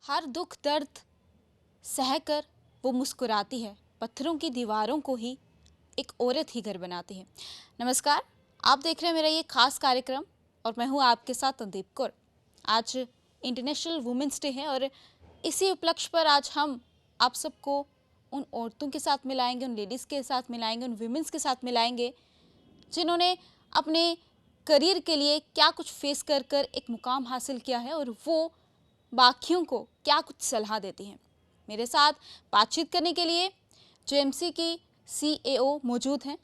हर दुख दर्द सहकर वो मुस्कुराती है, पत्थरों की दीवारों को ही एक औरत ही घर बनाती है। नमस्कार, आप देख रहे हैं मेरा ये खास कार्यक्रम और मैं हूँ आपके साथ संदीप कौर। आज इंटरनेशनल वुमेंस डे है और इसी उपलक्ष्य पर आज हम आप सबको उन औरतों के साथ मिलाएंगे, उन लेडीज़ के साथ मिलाएंगे, उन वुमेंस के साथ मिलाएंगे जिन्होंने अपने करियर के लिए क्या कुछ फेस कर कर एक मुकाम हासिल किया है और वो बाकियों को क्या कुछ सलाह देती हैं। मेरे साथ बातचीत करने के लिए जेएमसी की सीएओ मौजूद हैं,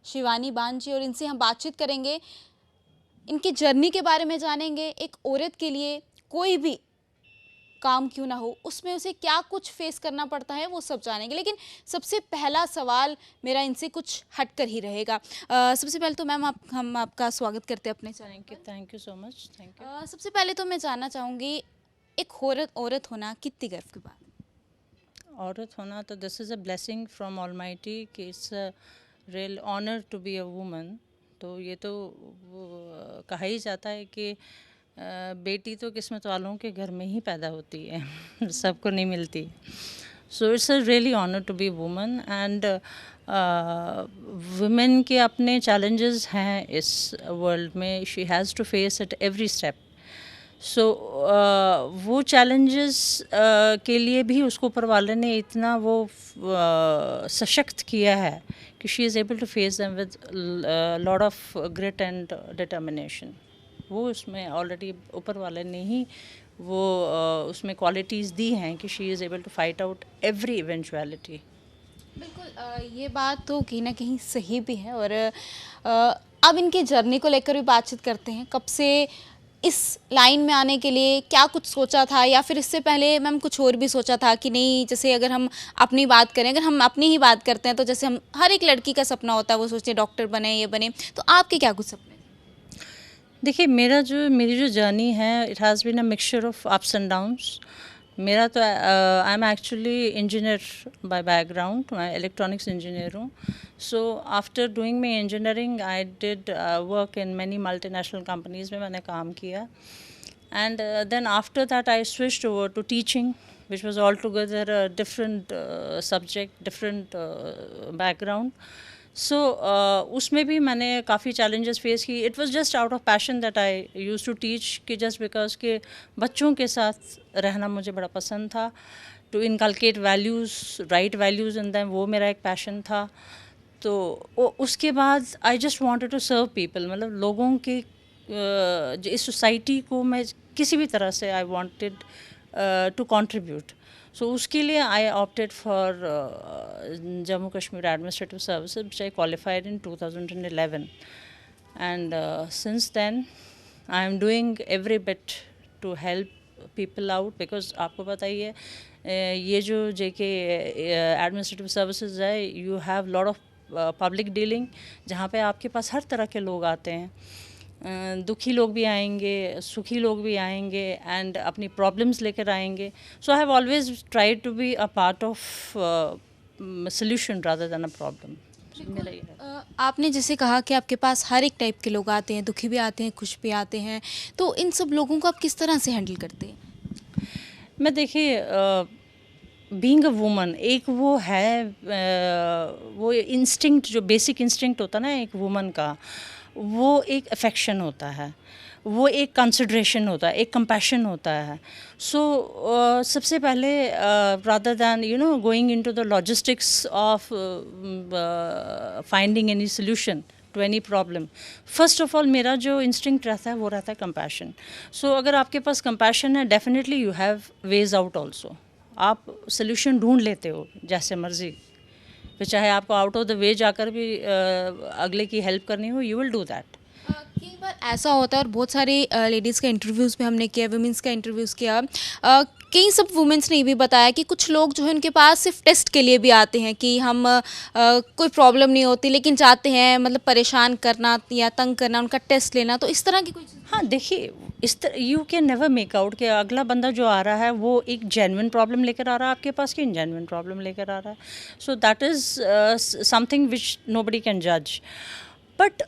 शिवानी बान जी, और इनसे हम बातचीत करेंगे, इनकी जर्नी के बारे में जानेंगे। एक औरत के लिए कोई भी काम क्यों ना हो, उसमें उसे क्या कुछ फेस करना पड़ता है, वो सब जानेंगे। लेकिन सबसे पहला सवाल मेरा इनसे कुछ हटकर ही रहेगा। सबसे पहले तो मैम हम आपका स्वागत करते हैं अपने चैनल पर। Thank you so much. Thank you. सबसे पहले तो मैं जानना चाहूँगी, एक औरत होना कितनी गर्व की बात है? औरत होना तो this is a blessing from almighty कि it's a real honour to be a woman. तो ये तो कहा ही जाता है कि बेटी तो किस्मत वालों के घर में ही पैदा होती है सबको नहीं मिलती। So it's a really honour to be woman and women के अपने चैलेंजेस हैं इस वर्ल्ड में। She has to face at every step. So वो चैलेंजेस के लिए भी उसको ऊपर वाले ने इतना वो सशक्त किया है कि she is able to face them with lot of grit and determination. वो उसमें ऑलरेडी ऊपर वाले ने ही वो उसमें क्वालिटीज़ दी हैं कि she is able to fight out every eventuality. बिल्कुल, ये बात तो कहीं ना कहीं सही भी है। और अब इनकी जर्नी को लेकर भी बातचीत करते हैं। कब से इस लाइन में आने के लिए क्या कुछ सोचा था, या फिर इससे पहले मैम कुछ और भी सोचा था कि नहीं? जैसे अगर हम अपनी बात करें, अगर हम अपनी ही बात करते हैं तो जैसे हम हर एक लड़की का सपना होता है, वो सोचते हैं डॉक्टर बने, ये बने। तो आपके क्या कुछ सपने थे? देखिए, मेरी जो जर्नी है, it has been a mixture of ups and downs. मेरा तो I am actually engineer by background, मैं इलेक्ट्रॉनिक्स इंजीनियर हूँ। So after doing my engineering I did work in many multinational companies में मैंने काम किया। And then after that I switched over to teaching, which was altogether a different subject, different background. So उसमें भी मैंने काफ़ी challenges face की. It was just out of passion that I used to teach, कि just because के बच्चों के साथ रहना मुझे बड़ा पसंद था, to inculcate values, right values in them, वो मेरा एक passion था. तो उसके बाद I just wanted to serve people, मतलब लोगों के इस सोसाइटी को मैं किसी भी तरह से I wanted to contribute. So उसके लिए I opted for Jammu Kashmir administrative services, which I qualified in 2011 and since then I am doing every bit to help people out. Because आपको पता ही है, ये जो जेके एडमिनिस्ट्रेटिव सर्विसेज है, you have lot of public dealing, जहाँ पे आपके पास हर तरह के लोग आते हैं। दुखी लोग भी आएंगे, सुखी लोग भी आएंगे, एंड अपनी प्रॉब्लम्स लेकर आएंगे। So I have always tried to be a part of solution rather than a problem. मेरा ये है। आपने जैसे कहा कि आपके पास हर एक टाइप के लोग आते हैं, दुखी भी आते हैं, खुश भी आते हैं। तो इन सब लोगों को आप किस तरह से हैंडल करते हैं? मैं देखिए, बीइंग अ वुमन, एक वो है वो इंस्टिंक्ट, जो बेसिक इंस्टिंक्ट होता है ना एक वुमन का, वो एक अफेक्शन होता है, वो एक कंसिडरेशन होता है, एक कंपैशन होता है। सो सबसे पहले rather than going into the logistics of finding any solution to any problem, first of all मेरा जो इंस्टिंक्ट रहता है वो रहता है कंपैशन। सो अगर आपके पास कंपैशन है, definitely you have veg out also. आप सोल्यूशन ढूंढ लेते हो जैसे मर्जी, फिर चाहे आपको आउट ऑफ द वे जाकर भी अगले की हेल्प करनी हो, यू विल डू दैट। कई बार ऐसा होता है, और बहुत सारी लेडीज़ का इंटरव्यूज़ भी हमने किया, वुमेंस का इंटरव्यूज़ किया। कई सब वुमेंस ने ये भी बताया कि कुछ लोग जो है उनके पास सिर्फ टेस्ट के लिए भी आते हैं कि हम कोई प्रॉब्लम नहीं होती, लेकिन चाहते हैं मतलब परेशान करना या तंग करना, उनका टेस्ट लेना। तो इस तरह की कोई चीज़? हाँ, देखिए, इस तरह you can never make out कि अगला बंदा जो आ रहा है वो एक जेन्युइन प्रॉब्लम लेकर आ रहा है आपके पास, कि इनजेन्युइन प्रॉब्लम लेकर आ रहा है। So that is something which nobody can जज। बट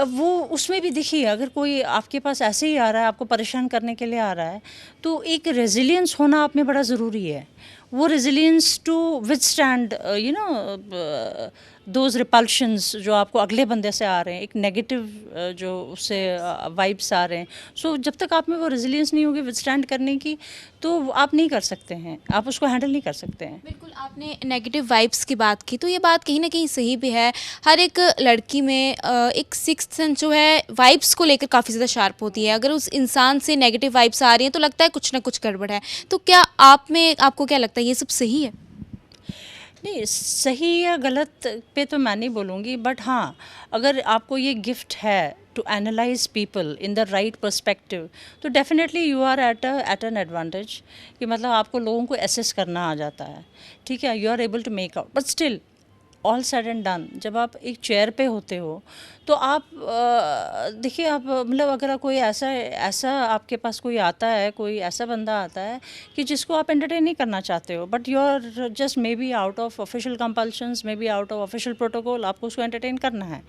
वो उसमें भी देखिए, अगर कोई आपके पास ऐसे ही आ रहा है, आपको परेशान करने के लिए आ रहा है, तो एक रेजिलियंस होना आप में बड़ा ज़रूरी है। वो resilience to withstand you know those repulsions जो आपको अगले बंदे से आ रहे हैं, एक नेगेटिव जो उससे वाइब्स आ रहे हैं। सो जब तक आप में वो रेजिलियंस नहीं होगी विथस्टैंड करने की, तो आप नहीं कर सकते हैं, आप उसको हैंडल नहीं कर सकते हैं। बिल्कुल, आपने नेगेटिव वाइब्स की बात की, तो ये बात कहीं ना कहीं सही भी है। हर एक लड़की में एक सिक्स्थ सेंस जो है वाइब्स को लेकर काफ़ी ज़्यादा शार्प होती है। अगर उस इंसान से नेगेटिव वाइब्स आ रही हैं तो लगता है कुछ ना कुछ गड़बड़ है। तो क्या आप में, आपको क्या लगता है, ये सब सही है? नहीं, सही या गलत पे तो मैं नहीं बोलूँगी, बट हाँ, अगर आपको ये गिफ्ट है to analyse people in the right perspective, तो definitely you are at an advantage, कि मतलब आपको लोगों को एसेस करना आ जाता है, ठीक है, you are able to make out. But still all said and done, जब आप एक चेयर पे होते हो, तो आप देखिए, आप मतलब अगर कोई ऐसा ऐसा आपके पास कोई आता है, कोई ऐसा बंदा आता है कि जिसको आप एंटरटेन नहीं करना चाहते हो, but you are just maybe out of official compulsions, maybe out of official protocol, आपको उसको एंटरटेन करना है।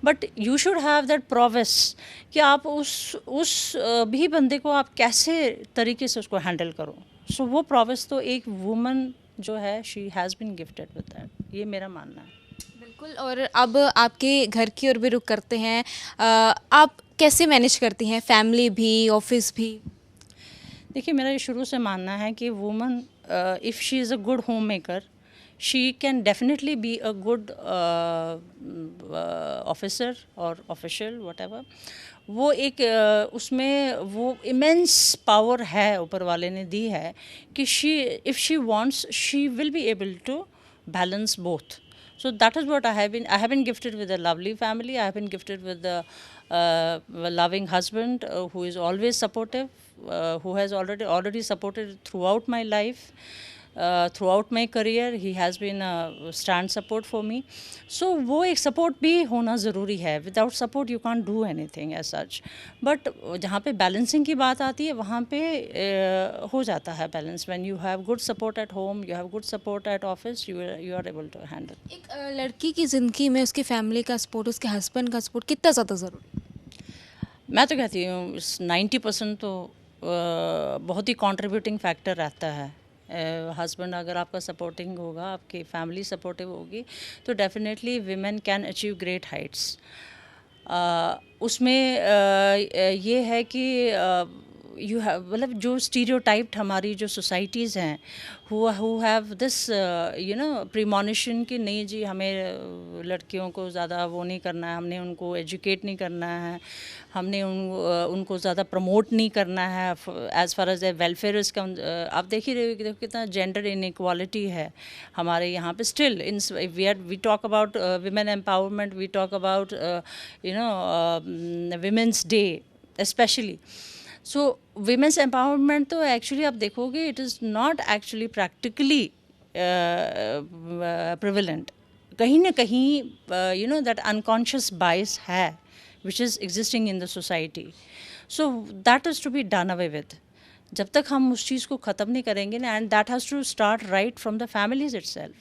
But you should have that prowess कि आप उस भी बंदे को आप कैसे तरीके से उसको हैंडल करो। सो वो प्रोवेस तो एक वुमन जो है, she has been gifted with that, ये मेरा मानना है। बिल्कुल। और अब आपके घर की ओर भी रुख करते हैं। आप कैसे मैनेज करती हैं, फैमिली भी, ऑफिस भी? देखिए, मेरा ये शुरू से मानना है कि woman, if she is a good home maker, she can definitely be a good officer और ऑफिशियल वट एवर। वो एक उसमें वो इमेंस पावर है ऊपर वाले ने दी है कि she, if she wants, she will be able to balance both. So that is what I have been gifted with a lovely family. I have been gifted with a loving husband who is always supportive, who has already supported throughout my life, throughout my career. He has been a stand support for me. So वो एक support भी होना ज़रूरी है. Without support you can't do anything as such. But जहाँ पे balancing की बात आती है, वहाँ पे हो जाता है balance. When you have good support at home, you have good support at office, you are able to handle. एक लड़की की ज़िंदगी में उसकी फैमिली का सपोर्ट, उसके हस्बैंड का सपोर्ट कितना ज़्यादा ज़रूरी है? मैं तो कहती हूँ 90% तो बहुत ही कंट्रीब्यूटिंग फैक्टर रहता है। हस्बैंड अगर आपका सपोर्टिंग होगा, आपकी फैमिली सपोर्टिव होगी, तो definitely women can achieve great Heights. उसमें ये है कि यू हैव, मतलब जो स्टीरियोटाइप्ड हमारी जो सोसाइटीज़ हैं, who have this you know premonition कि नहीं जी, हमें लड़कियों को ज़्यादा वो नहीं करना है, हमने उनको एजुकेट नहीं करना है, हमने उनको ज़्यादा प्रमोट नहीं करना है as far as a welfare इसका। आप देख ही रहे हो कि देखो कितना जेंडर इनइक्वालिटी है हमारे यहाँ पे still. In we talk about women empowerment, we talk about you know women's day specially. So women's empowerment तो एक्चुअली आप देखोगे it is not actually practically prevalent. कहीं ना कहीं you know that unconscious bias है which is existing in the society. So that is to be done away with. जब तक हम उस चीज़ को ख़त्म नहीं करेंगे ना, and that has to start right from the families itself.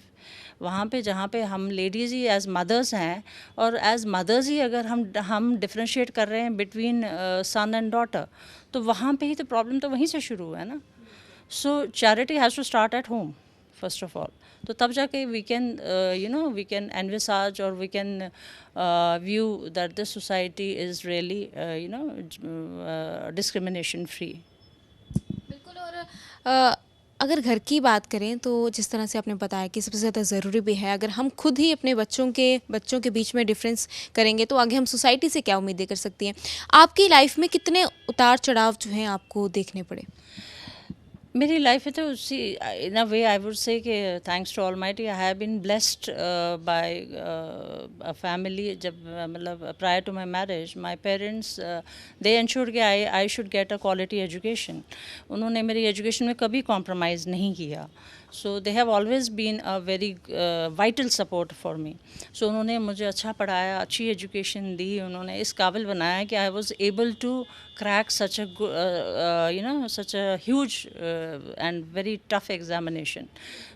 वहाँ पे जहाँ पे हम लेडीज़ ही एज मदर्स हैं, और एज मदर्स ही अगर हम डिफ्रेंशिएट कर रहे हैं बिटवीन सन एंड डॉटर, तो वहाँ पे ही तो प्रॉब्लम तो वहीं से शुरू है ना। So charity has to start at home first of all. तो तब जाके we can you know we can envisage और we can view that this society is really you know discrimination free. बिल्कुल। और अगर घर की बात करें तो जिस तरह से आपने बताया कि सबसे ज़्यादा ज़रूरी भी है, अगर हम खुद ही अपने बच्चों के बीच में डिफरेंस करेंगे तो आगे हम सोसाइटी से क्या उम्मीदें कर सकती हैं? आपकी लाइफ में कितने उतार चढ़ाव जो हैं आपको देखने पड़े? मेरी लाइफ है तो उसी इन अ वे आई वुड से कि thanks to almighty I have been blessed by a family. जब मतलब prior to my marriage my parents they ensured कि I should get a quality education. उन्होंने मेरी एजुकेशन में कभी कॉम्प्रोमाइज़ नहीं किया। So they have always been a very vital support for me. So उन्होंने मुझे अच्छा पढ़ाया, अच्छी एजुकेशन दी, उन्होंने इस काबिल बनाया कि I was able to crack such a you know such a huge and very tough examination.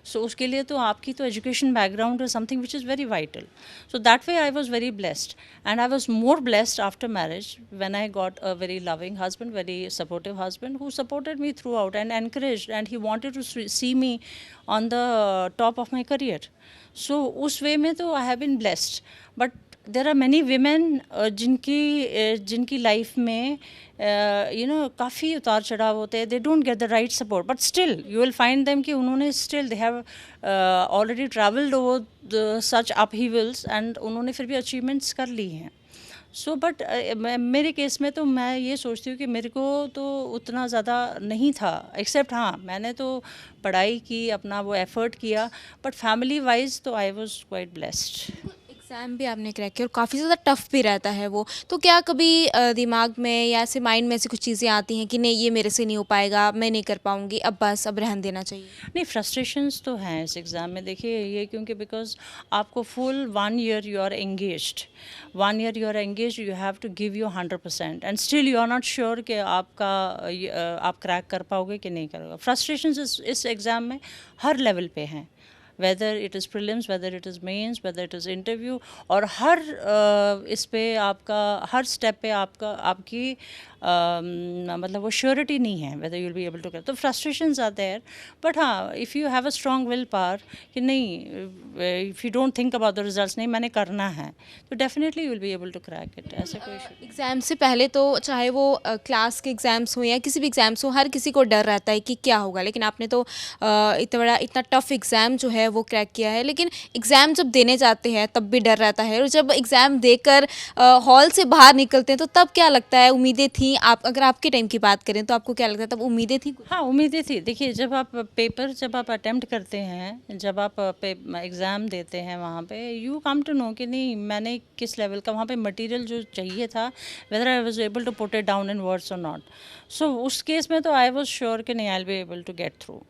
So उसके लिए तो आपकी तो education background is something which is very vital. So that way I was very blessed, and I was more blessed after marriage when I got a very loving husband, very supportive husband who supported me throughout and encouraged, and he wanted to see me on the top of my career. So उस वे में तो I have been blessed. But there are many women जिनकी life में काफ़ी उतार चढ़ाव होते हैं. They don't get the right support, but still you will find them कि उन्होंने still they have already travelled over such upheavals and उन्होंने फिर भी अचीवमेंट्स कर ली हैं. सो बट मेरे केस में तो मैं ये सोचती हूँ कि मेरे को तो उतना ज़्यादा नहीं था, एक्सेप्ट हाँ मैंने तो पढ़ाई की, अपना वो एफ़र्ट किया, बट फैमिली वाइज तो I was quite blessed. Exam भी आपने क्रैक किया और काफ़ी ज़्यादा टफ भी रहता है वो, तो क्या कभी दिमाग में या ऐसे माइंड में ऐसी कुछ चीज़ें आती हैं कि नहीं ये मेरे से नहीं हो पाएगा, मैं नहीं कर पाऊँगी, अब बस अब रहने देना चाहिए? नहीं, फ्रस्ट्रेशंस तो हैं इस एग्ज़ाम में. देखिए ये क्योंकि बिकॉज आपको full 1 year you are engaged, 1 year you are engage, you have to give you 100% and still you are not sure कि आप क्रैक कर पाओगे कि नहीं करोगे. फ्रस्ट्रेशंस इस एग्ज़ाम में हर लेवल पे हैं, whether it is prelims, whether it is mains, whether it is interview, और हर इस पे आपका हर स्टेप पे आपकी मतलब वो श्योरिटी नहीं है whether you will be able to get. तो frustrations are there, but हाँ if you have a strong will power कि नहीं, if you don't think about the results, नहीं मैंने करना है, तो definitely you will be able to crack it. ऐसे कोई issue. एग्ज़ाम से पहले तो चाहे वो क्लास के एग्ज़ाम्स हो या किसी भी एग्ज़ाम्स हो, हर किसी को डर रहता है कि क्या होगा, लेकिन आपने तो इतना टफ एग्ज़ाम जो है वो क्रैक किया है. लेकिन एग्ज़ाम जब देने जाते हैं तब भी डर रहता है, और जब एग्ज़ाम देकर हॉल से बाहर निकलते हैं तो तब क्या लगता है, उम्मीदें थी आप, अगर आपके टाइम की बात करें तो आपको क्या लगता है तब उम्मीदें थी? हाँ उम्मीदें थी. देखिए जब आप अटेम्प्ट करते हैं, जब आप एग्ज़ाम देते हैं, वहाँ पे यू कम टू नो कि नहीं मैंने किस लेवल का वहाँ पे मटेरियल जो चाहिए था, whether I was able to put it down in words और नॉट. सो उस केस में तो आई वाज श्योर कि नहीं I will be able to get through.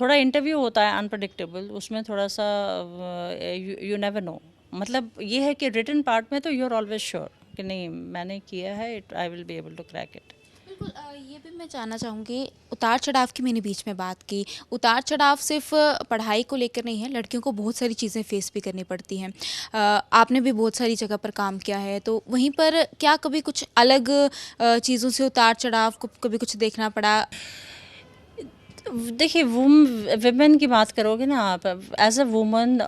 थोड़ा इंटरव्यू होता है अनप्रडिक्टेबल, उसमें थोड़ा सा यू नेवर नो. मतलब ये है कि रिटन पार्ट में तो यू आर ऑलवेज श्योर कि नहीं मैंने किया है, I will be able to crack it. बिल्कुल, ये भी मैं जानना चाहूँगी, उतार चढ़ाव की मैंने बीच में बात की. उतार चढ़ाव सिर्फ पढ़ाई को लेकर नहीं है, लड़कियों को बहुत सारी चीज़ें फेस भी करनी पड़ती हैं. आपने भी बहुत सारी जगह पर काम किया है, तो वहीं पर क्या कभी कुछ अलग चीज़ों से उतार चढ़ाव को कभी कुछ देखना पड़ा? देखिए वुमेन की बात करोगे ना आप, एज अ वुमन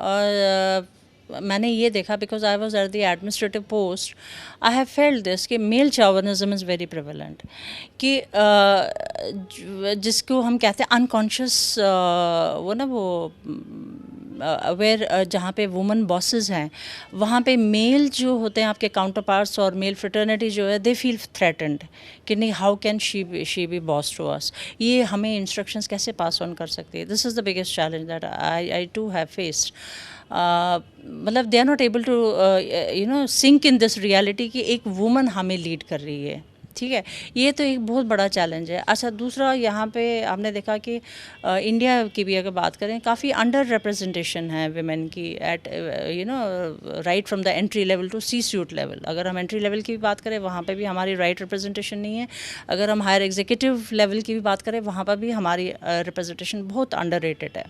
मैंने ये देखा, because I was at the administrative post, I have failed this कि मेल चॉवनिज्म इज़ वेरी प्रिवेलेंट. कि जिसको हम कहते हैं अनकॉन्शियस, वो ना वो अवेयर, जहाँ पे वुमन बॉसेस हैं वहाँ पे मेल जो होते हैं आपके काउंटर पार्ट्स और मेल फ्रेटर्निटी जो है, दे फील थ्रेटन्ड कि नहीं how can she be boss to us, ये हमें इंस्ट्रक्शंस कैसे पास ऑन कर सकती है. This is the biggest challenge that I to have faced. मतलब they are not able to sync in this reality कि एक वुमन हमें लीड कर रही है. ठीक है, ये तो एक बहुत बड़ा चैलेंज है. अच्छा, दूसरा यहाँ पे आपने देखा कि इंडिया की भी अगर बात करें, काफ़ी अंडर रिप्रेजेंटेशन है विमेन की at right from the entry level to C suite level. अगर हम एंट्री लेवल की भी बात करें वहाँ पे भी हमारी राइट रिप्रेजेंटेशन नहीं है. अगर हम हायर एग्जीक्यूटिव लेवल की भी बात करें वहाँ पर भी हमारी रिप्रेजेंटेशन बहुत अंडर रेटेड है.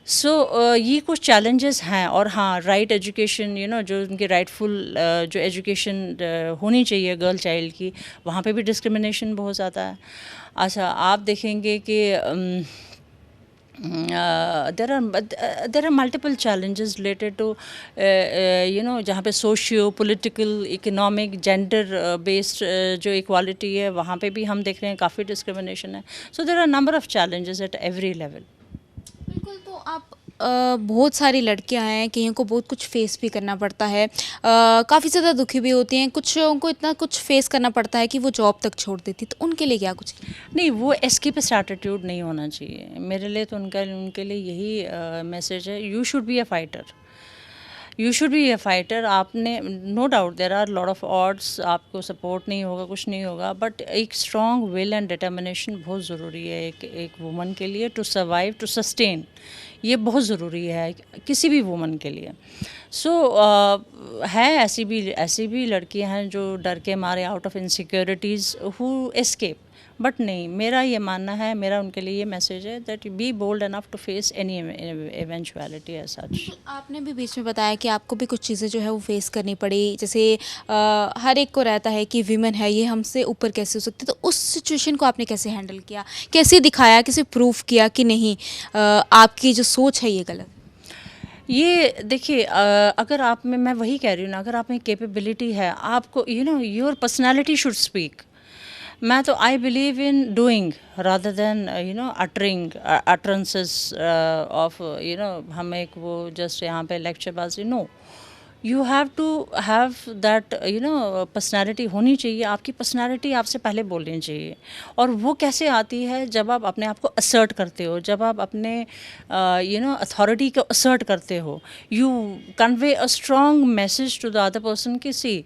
सो ये कुछ चैलेंजेस हैं. और हाँ, राइट एजुकेशन, जो उनकी राइटफुल जो एजुकेशन होनी चाहिए गर्ल चाइल्ड की, वहाँ पे भी डिस्क्रिमिनेशन बहुत ज़्यादा है. अच्छा, आप देखेंगे कि there are multiple challenges related to जहाँ पे socio political economic gender based जो इक्वालिटी है वहाँ पे भी हम देख रहे हैं काफ़ी डिस्क्रिमिनेशन है. So there are number of challenges at every level. बिल्कुल, तो आप बहुत सारी लड़कियां हैं, कईयों को बहुत कुछ फेस भी करना पड़ता है, काफ़ी ज़्यादा दुखी भी होती हैं, कुछ उनको इतना कुछ फेस करना पड़ता है कि वो जॉब तक छोड़ देती, तो उनके लिए क्या कुछ? नहीं, वो एस्केपिस्ट एटीट्यूड नहीं होना चाहिए मेरे लिए. तो उनके लिए यही मैसेज है, you should be a fighter. You should be a fighter. आपने no doubt there are lot of odds, आपको सपोर्ट नहीं होगा, कुछ नहीं होगा, बट एक स्ट्रॉन्ग विल एंड डिटर्मिनेशन बहुत ज़रूरी है एक वुमन के लिए टू सर्वाइव, टू सस्टेन. ये बहुत ज़रूरी है किसी भी वुमन के लिए. सो है ऐसी भी लड़कियां हैं जो डर के मारे out of insecurities who escape, but नहीं, मेरा ये मानना है, मेरा उनके लिए ये मैसेज है that be bold enough to face any eventuality as such. आपने भी बीच में बताया कि आपको भी कुछ चीज़ें जो है वो फेस करनी पड़ी, जैसे हर एक को रहता है कि वीमेन है, ये हमसे ऊपर कैसे हो सकती है, तो उस सिचुएशन को आपने कैसे हैंडल किया, कैसे दिखाया, कैसे प्रूफ किया कि नहीं आपकी जो सोच है ये गलत। ये देखिए, अगर आप में, मैं वही कह रही हूँ ना, अगर आप में कैपेबिलिटी है, आपको योर पर्सनालिटी शुड स्पीक। मैं तो I believe in doing rather than uttering utterances of हम एक वो जस्ट यहाँ पे लेक्चरबाजी। No, you have to have that personality होनी चाहिए। आपकी पर्सनैलिटी आपसे पहले बोलनी चाहिए। और वो कैसे आती है? जब आप अपने आप को असर्ट करते हो, जब आप अपने अथॉरिटी को असर्ट करते हो, you convey a strong message to the other person कि सी,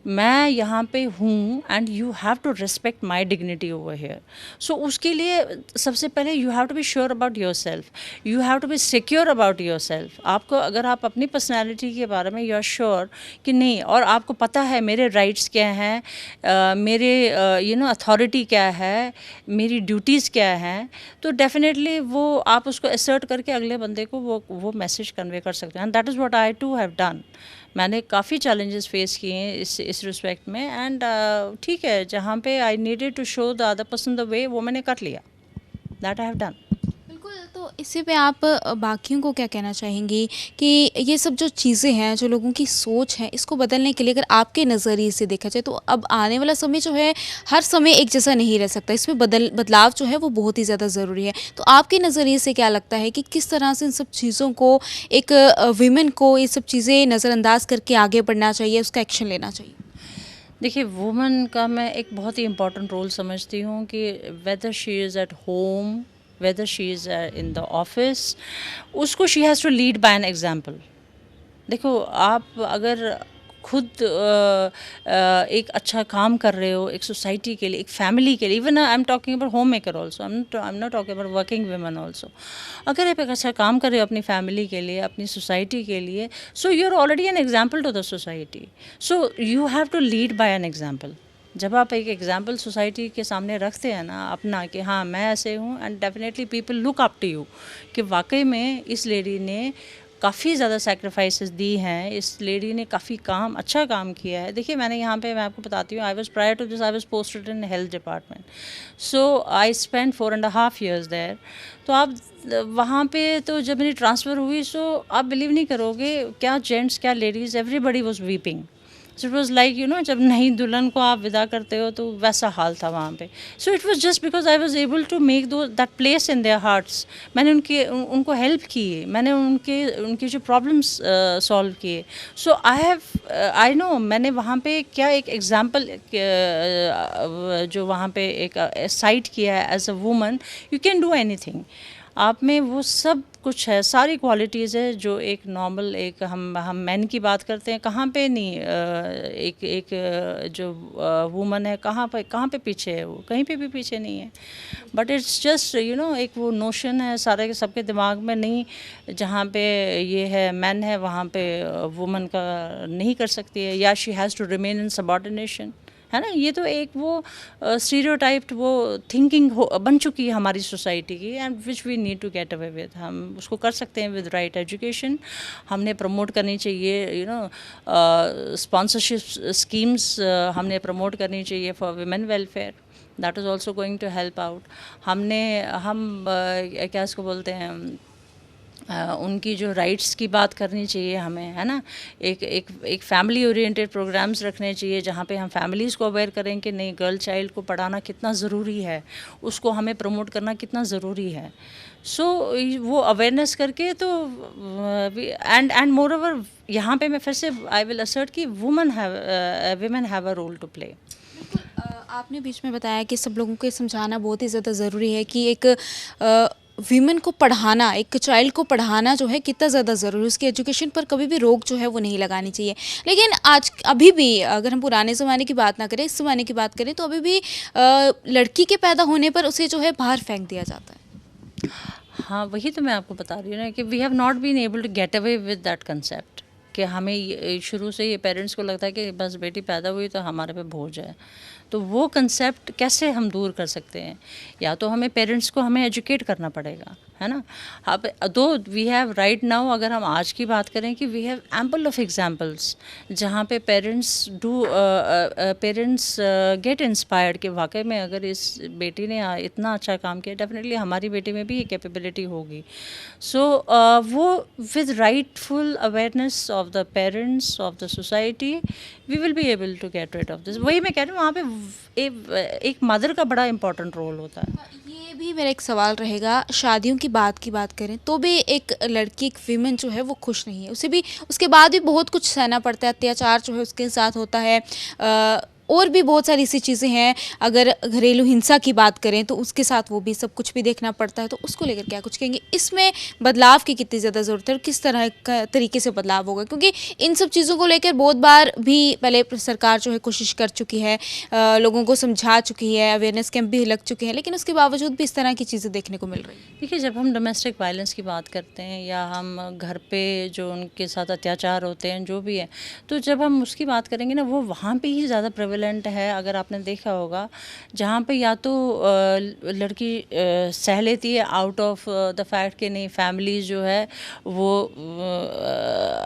मैं यहाँ पे हूँ and you have to respect my dignity over here. So उसके लिए सबसे पहले you have to be sure about yourself, you have to be secure about yourself. आपको, अगर आप अपनी पर्सनैलिटी के बारे में यू आर श्योर कि नहीं, और आपको पता है मेरे राइट्स क्या हैं, मेरे अथॉरिटी क्या है, मेरी ड्यूटीज़ क्या हैं, तो डेफिनेटली वो आप उसको असर्ट करके अगले बंदे को वो मैसेज कन्वे कर सकते हैं। And that is what I to have done. मैंने काफ़ी चैलेंजेस फेस किए हैं इस रिस्पेक्ट में। एंड ठीक है, जहाँ पे I needed to show the other person the way, वो मैंने कर लिया। That I have done. बिल्कुल, तो इसी पे आप बाकियों को क्या कहना चाहेंगी कि ये सब जो चीज़ें हैं, जो लोगों की सोच है, इसको बदलने के लिए अगर आपके नज़रिए से देखा जाए तो अब आने वाला समय जो है, हर समय एक जैसा नहीं रह सकता, इसमें बदलाव जो है वो बहुत ही ज़्यादा ज़रूरी है। तो आपके नज़रिए से क्या लगता है कि किस तरह से इन सब चीज़ों को, एक वीमेन को ये सब चीज़ें नज़रअंदाज करके आगे बढ़ना चाहिए, उसका एक्शन लेना चाहिए? देखिए, वुमन का मैं एक बहुत ही इम्पॉर्टेंट रोल समझती हूँ कि whether she is at home, whether she is in the office, उसको she has to lead by an example. देखो, आप अगर खुद एक अच्छा काम कर रहे हो एक सोसाइटी के लिए, एक फैमिली के लिए, even I am talking about home maker also, I am not talking about working women also. अगर आप एक अच्छा काम कर रहे हो अपनी फैमिली के लिए, अपनी सोसाइटी के लिए, so you are already an example to the society. So you have to lead by an example. जब आप एक एग्जाम्पल सोसाइटी के सामने रखते हैं ना अपना, कि हाँ मैं ऐसे हूँ, and definitely people look up to you कि वाकई में इस लेडी ने काफ़ी ज़्यादा सेक्रीफाइसेस दी हैं, इस लेडी ने काफ़ी अच्छा काम किया है। देखिए, मैंने यहाँ पे, मैं आपको बताती हूँ, I was prior to this I was posted in health department, so I spend 4.5 years there. तो आप वहाँ पे, तो जब मेरी ट्रांसफ़र हुई, सो आप बिलीव नहीं करोगे, क्या जेंट्स क्या ladies, everybody was weeping. So it was like जब नई दुल्हन को आप विदा करते हो तो वैसा हाल था वहाँ पे। So it was just because I was able to make that place in their hearts. मैंने उनको हेल्प किए, मैंने उनकी जो प्रॉब्लम्स सॉल्व किए। सो आई नो मैंने वहाँ पे क्या एक एग्जाम्पल जो वहाँ पे एक साइट किया है as a woman, you can do anything. आप में वो सब कुछ है, सारी क्वालिटीज़ है जो एक नॉर्मल, एक हम मैन की बात करते हैं, कहाँ पे नहीं, जो वुमन है, कहाँ पे पीछे है, वो कहीं पे भी पीछे नहीं है। बट इट्स जस्ट एक वो नोशन है सारे के सबके दिमाग में, नहीं जहाँ पे ये है मैन है वहाँ पे वुमन का नहीं कर सकती है, या she has to remain in subordination, है ना। ये तो एक वो स्टीरियोटाइप्ड वो थिंकिंग बन चुकी है हमारी सोसाइटी की, and which we need to get away with. हम उसको कर सकते हैं विद राइट एजुकेशन। हमने प्रमोट करनी चाहिए स्पॉन्सरशिप स्कीम्स, हमने प्रमोट करनी चाहिए for women welfare. That is also going to help out. हम क्या इसको बोलते हैं, उनकी जो राइट्स की बात करनी चाहिए हमें, है ना। एक फैमिली ओरिएंटेड प्रोग्राम्स रखने चाहिए जहाँ पे हम फैमिलीज़ को अवेयर करें कि नहीं, गर्ल चाइल्ड को पढ़ाना कितना ज़रूरी है, उसको हमें प्रमोट करना कितना ज़रूरी है। सो वो अवेयरनेस करके, तो एंड मोर ओवर यहाँ पे मैं फिर से आई विल असर्ट कि women have a role to play. आपने बीच में बताया कि सब लोगों को समझाना बहुत ही ज़्यादा ज़रूरी है कि एक वीमेन को पढ़ाना, एक चाइल्ड को पढ़ाना जो है कितना ज़्यादा ज़रूरी है, उसकी एजुकेशन पर कभी भी रोक जो है वो नहीं लगानी चाहिए। लेकिन अभी भी अगर हम पुराने ज़माने की बात ना करें, इस ज़माने की बात करें, तो अभी भी लड़की के पैदा होने पर उसे जो है बाहर फेंक दिया जाता है। हाँ, वही तो मैं आपको बता रही हूँ ना कि we have not been able to get away with that concept, कि हमें शुरू से ये पेरेंट्स को लगता है कि बस बेटी पैदा हुई तो हमारे पे बोझ है। तो वो कंसेप्ट कैसे हम दूर कर सकते हैं? या तो हमें पेरेंट्स को हमें एजुकेट करना पड़ेगा, है ना? अब दो वी हैव राइट नाउ, अगर हम आज की बात करें कि we have ample of examples जहाँ पे पेरेंट्स गेट इंस्पायर्ड कि वाकई में अगर इस बेटी ने इतना अच्छा काम किया, डेफिनेटली हमारी बेटी में भी ये कैपेबिलिटी होगी. सो वो with rightful awareness of the parents of the society we will be able to get rid of this. वही मैं कह रही हूँ, वहाँ पे एक मदर का बड़ा इंपॉर्टेंट रोल होता है. ये भी मेरा एक सवाल रहेगा, शादियों की बात करें तो भी एक लड़की, एक वीमेन जो है वो खुश नहीं है, उसे भी उसके बाद भी बहुत कुछ सहना पड़ता है, अत्याचार जो है उसके साथ होता है, और भी बहुत सारी ऐसी चीज़ें हैं. अगर घरेलू हिंसा की बात करें तो उसके साथ वो भी सब कुछ भी देखना पड़ता है. तो उसको लेकर क्या कुछ कहेंगे, इसमें बदलाव की कितनी ज़्यादा ज़रूरत है और किस तरह का तरीके से बदलाव होगा? क्योंकि इन सब चीज़ों को लेकर बहुत बार भी पहले सरकार जो है कोशिश कर चुकी है, लोगों को समझा चुकी है, अवेयरनेस कैंप भी लग चुके हैं, लेकिन उसके बावजूद भी इस तरह की चीज़ें देखने को मिल रही हैं. देखिए, जब हम डोमेस्टिक वायलेंस की बात करते हैं या हम घर पे जो उनके साथ अत्याचार होते हैं जो भी है, तो जब हम उसकी बात करेंगे ना, वो वहाँ पे ही ज़्यादा प्रेवलेंट है. अगर आपने देखा होगा, जहाँ पे या तो लड़की सह लेती है आउट ऑफ द फैक्ट कि नहीं, फैमिली जो है वो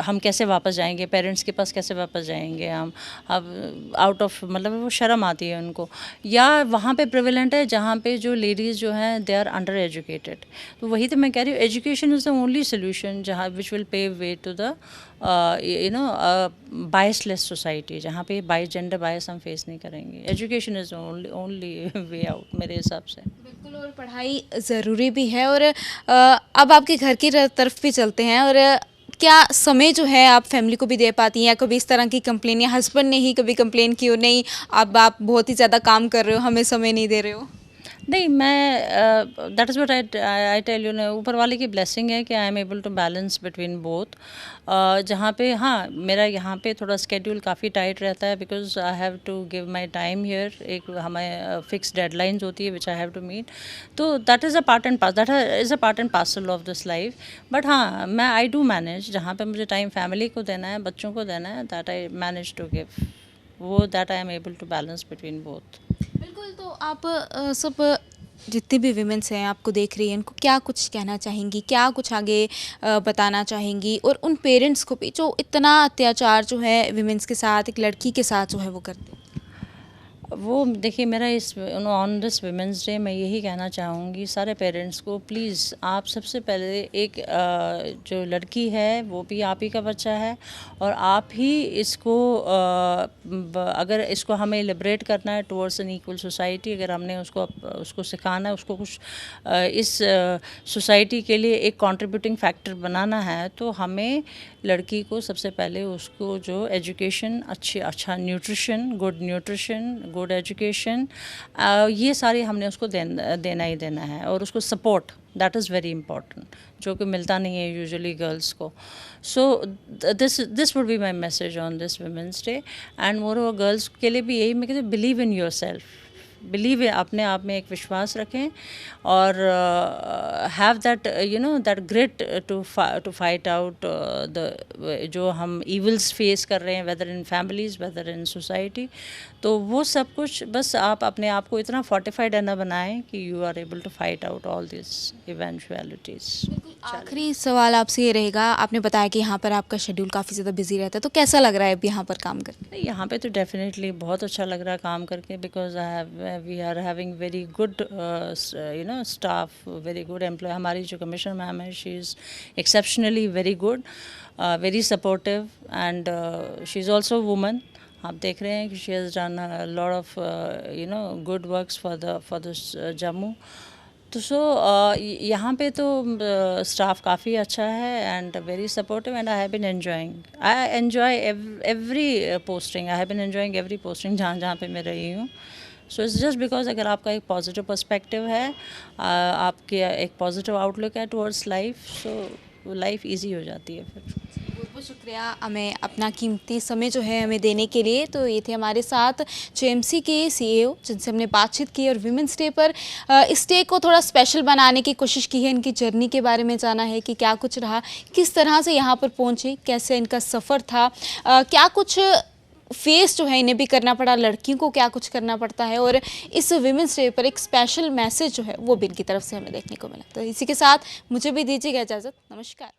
हम कैसे वापस जाएंगे, पेरेंट्स के पास कैसे वापस जाएंगे हम, अब आउट ऑफ मतलब वो शर्म आती है उनको. या वहाँ पे प्रेवलेंट है जहाँ पे जो लेडीज़ जो हैं दे आर अंडर एजुकेटेड. तो वही तो मैं कह रही हूँ, education is the only solution जहाँ which will pave way to the biasless society, जहाँ पे बाइस जेंडर बायस हम फेस नहीं करेंगे. Education is only way out मेरे हिसाब से. बिल्कुल, और पढ़ाई ज़रूरी भी है. और अब आपके घर की तरफ भी चलते हैं. और क्या समय जो है आप फैमिली को भी दे पाती हैं, या कभी इस तरह की कंप्लेन, या हस्बैंड ने ही कभी कंप्लेन की हो, नहीं अब आप बहुत ही ज़्यादा काम कर रहे हो, हमें समय नहीं दे रहे हो? नहीं, मैं that is what I tell you ना, ऊपर वाले की ब्लेसिंग है कि I am able to balance between both. जहाँ पे हाँ, मेरा यहाँ पे थोड़ा स्केड्यूल काफ़ी टाइट रहता है because I have to give my time here. एक हमें फिक्स डेडलाइंस होती है which I have to meet. तो that is a part and that is a part and parcel of this life. But हाँ, मैं I do manage, जहाँ पे मुझे टाइम फैमिली को देना है, बच्चों को देना है, that I manage to give, वो that I am able to balance between both. बिल्कुल. तो आप सब जितने भी विमेंस हैं आपको देख रही हैं, उनको क्या कुछ कहना चाहेंगी, क्या कुछ आगे बताना चाहेंगी, और उन पेरेंट्स को भी जो इतना अत्याचार जो है विमेंस के साथ, एक लड़की के साथ जो है वो करते हैं? वो देखिए, मेरा इस ऑन दिस वुमेंस डे मैं यही कहना चाहूँगी सारे पेरेंट्स को, प्लीज़ आप सबसे पहले एक जो लड़की है वो भी आप ही का बच्चा है, और आप ही इसको अगर इसको हमें लिबरेट करना है टुवर्ड्स एन इक्वल सोसाइटी, अगर हमने उसको सिखाना है, उसको कुछ इस सोसाइटी के लिए एक कंट्रीब्यूटिंग फैक्टर बनाना है, तो हमें लड़की को सबसे पहले उसको जो एजुकेशन, अच्छा न्यूट्रिशन, गुड एजुकेशन, ये सारी हमने उसको देना ही देना है. और उसको support, that is very important, जो कि मिलता नहीं है यूजुअली गर्ल्स को. So this would be my message on this women's day. And moreover girls के लिए भी यही मैं कहती हूँ, believe in yourself, believe, अपने आप में एक विश्वास रखें, और have that that grit to fight out the जो हम इवल्स फेस कर रहे हैं, whether in families, whether in society. तो वो सब कुछ बस आप अपने आप को इतना फोर्टिफाइड ना बनाएं कि you are able to fight out all this eventualities. आखिरी सवाल आपसे ये रहेगा, आपने बताया कि यहाँ पर आपका शेड्यूल काफ़ी ज़्यादा बिजी रहता है, तो कैसा लग रहा है अब यहाँ पर काम करके? यहाँ पे तो डेफिनेटली बहुत अच्छा लग रहा है काम करके, because we are having very good staff, very good employ. हमारी जो कमिश्नर मैम है, she is exceptionally very good, very supportive, and she is also woman. आप देख रहे हैं कि she has done lot of good works for this Jammu. तो यहाँ पे तो स्टाफ काफ़ी अच्छा है and very supportive, and I have been I enjoy every posting, I have been enjoying every posting जहाँ जहाँ पे मैं रही हूँ. सो इट्स जस्ट बिकॉज अगर आपका एक पॉजिटिव पर्सपेक्टिव है, आपके एक पॉजिटिव आउटलुक है towards life, so life easy हो जाती है फिर. बहुत बहुत शुक्रिया हमें अपना कीमती समय जो है हमें देने के लिए. तो ये थे हमारे साथ जेएमसी के सीईओ, जिनसे हमने बातचीत की और वीमेंस डे पर इस डे को थोड़ा स्पेशल बनाने की कोशिश की है. इनकी जर्नी के बारे में जाना है कि क्या कुछ रहा, किस तरह से यहाँ पर पहुँचे, कैसे इनका सफ़र था, क्या कुछ फेस जो है इन्हें भी करना पड़ा, लड़कियों को क्या कुछ करना पड़ता है, और इस विमेंस डे पर एक स्पेशल मैसेज जो है वो भी इनकी तरफ से हमें देखने को मिला। तो इसी के साथ मुझे भी दीजिएगा इजाज़त। नमस्कार।